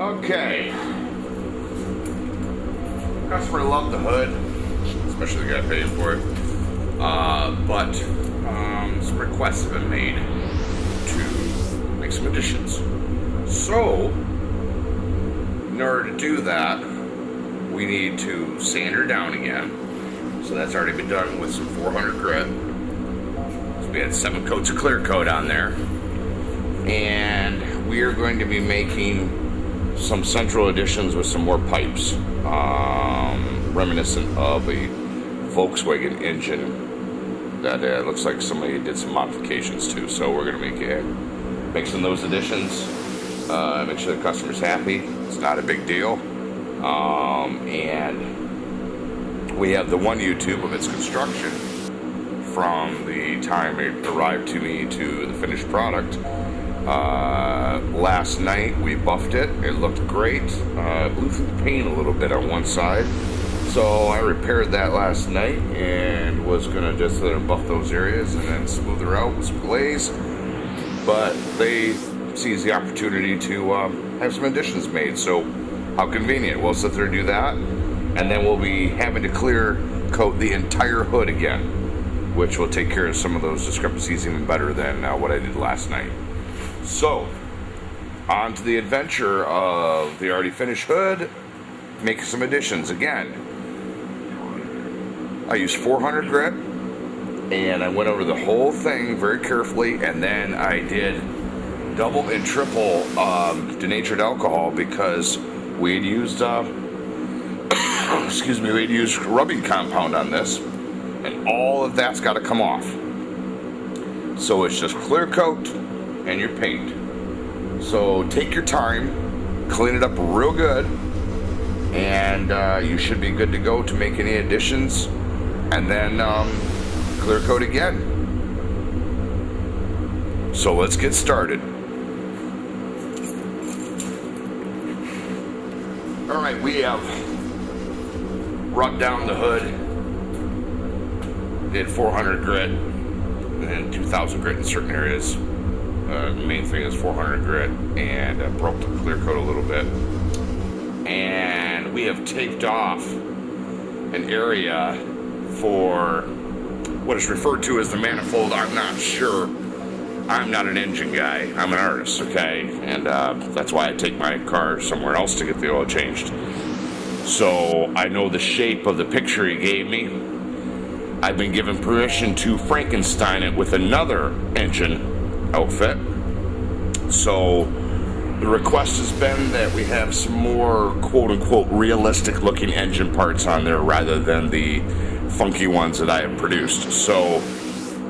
Okay. Customer loved the hood, especially the guy paying for it. But some requests have been made to make some additions. So, in order to do that, we need to sand her down again. So that's already been done with some 400 grit. So we had 7 coats of clear coat on there. And we are going to be making some central additions with some more pipes, reminiscent of a Volkswagen engine that looks like somebody did some modifications to. So we're going to make some of those additions, make sure the customer's happy. It's not a big deal. And we have the one YouTube of its construction from the time it arrived to me to the finished product. Last night we buffed it. It looked great. Blew through the paint a little bit on one side. So I repaired that last night and was gonna just let her buff those areas and then smooth her out with some glaze. But they seized the opportunity to have some additions made. So how convenient. We'll sit there and do that. And then we'll be having to clear coat the entire hood again, which will take care of some of those discrepancies even better than what I did last night. So, on to the adventure of the already finished hood, make some additions again. I used 400 grit, and I went over the whole thing very carefully, and then I did double and triple denatured alcohol because we had used, we had used rubbing compound on this, and all of that's got to come off. So it's just clear coat and your paint. So take your time, clean it up real good, and you should be good to go to make any additions, and then clear coat again. So let's get started. Alright, we have rubbed down the hood, did 400 grit, and 2,000 grit in certain areas. The main thing is 400 grit, and broke the clear coat a little bit. And we have taped off an area for what is referred to as the manifold. I'm not sure. I'm not an engine guy. I'm an artist, okay? And that's why I take my car somewhere else to get the oil changed. So I know the shape of the picture he gave me. I've been given permission to Frankenstein it with another engine outfit. So the request has been that we have some more quote-unquote realistic looking engine parts on there rather than the funky ones that I have produced. So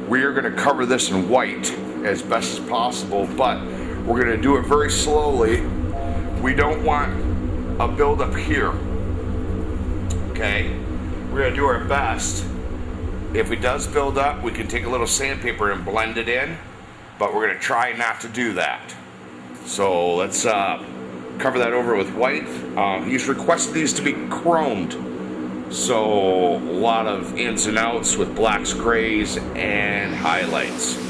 we are going to cover this in white as best as possible, but we're going to do it very slowly. We don't want a buildup here, okay? We're going to do our best. If it does build up, we can take a little sandpaper and blend it in, but we're going to try not to do that. So let's cover that over with white. He's requested these to be chromed. So a lot of ins and outs with blacks, grays, and highlights.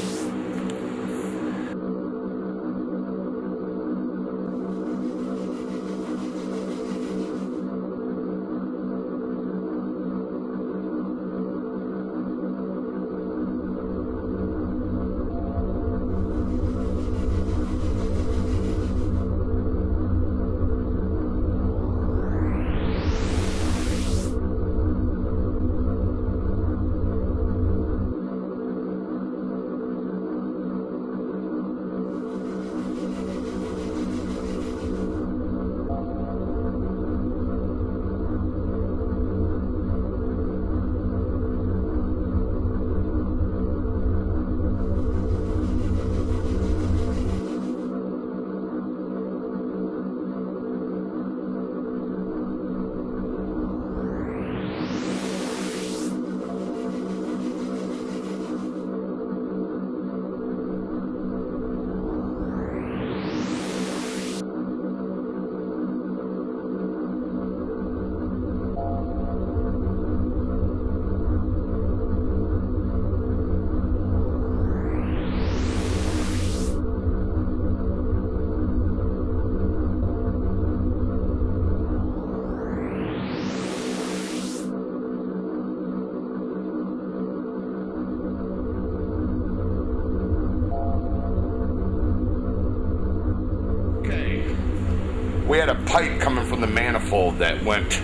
we had a pipe coming from the manifold that went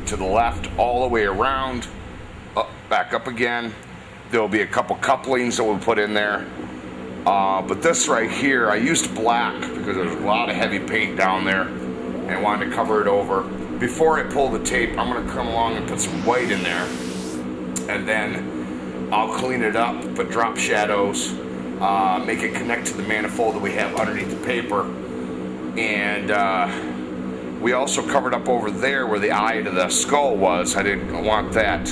to the left all the way around, up, back up again. There'll be a couple couplings that we'll put in there. But this right here, I used black because there's a lot of heavy paint down there and wanted to cover it over. Before I pull the tape, I'm gonna come along and put some white in there, and then I'll clean it up, put drop shadows, make it connect to the manifold that we have underneath the paper. And we also covered up over there where the eye to the skull was. I didn't want that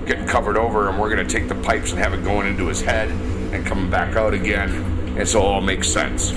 getting covered over, and we're gonna take the pipes and have it going into his head and coming back out again, and so it all makes sense.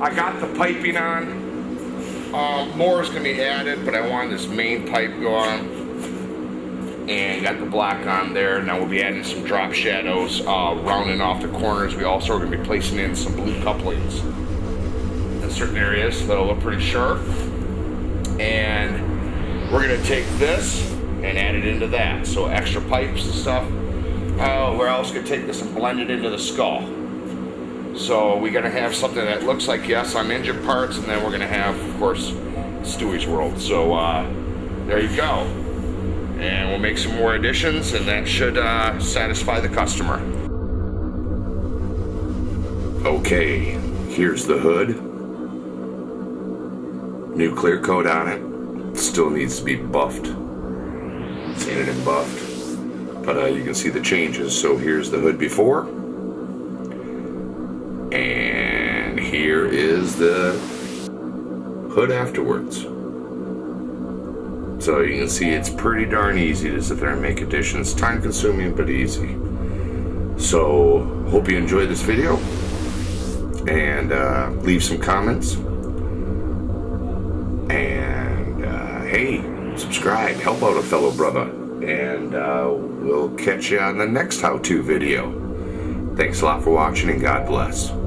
I got the piping on. More is going to be added, but I wanted this main pipe going. And got the black on there. Now we'll be adding some drop shadows, rounding off the corners. We also are going to be placing in some blue couplings in certain areas that'll look pretty sharp. And we're going to take this and add it into that. So extra pipes and stuff. We're also going to take this and blend it into the skull. So we're going to have something that looks like, yes, I'm engine parts, and then we're going to have, of course, Stewie's World. So there you go. And we'll make some more additions, and that should satisfy the customer. Okay, here's the hood. New clear coat on it. Still needs to be buffed. Sanded and buffed. But you can see the changes. So here's the hood before. And here is the hood afterwards. So you can see it's pretty darn easy to sit there and make additions. Time consuming, but easy. So hope you enjoyed this video, and leave some comments. And hey, subscribe, help out a fellow brother, and we'll catch you on the next how-to video. Thanks a lot for watching, and God bless.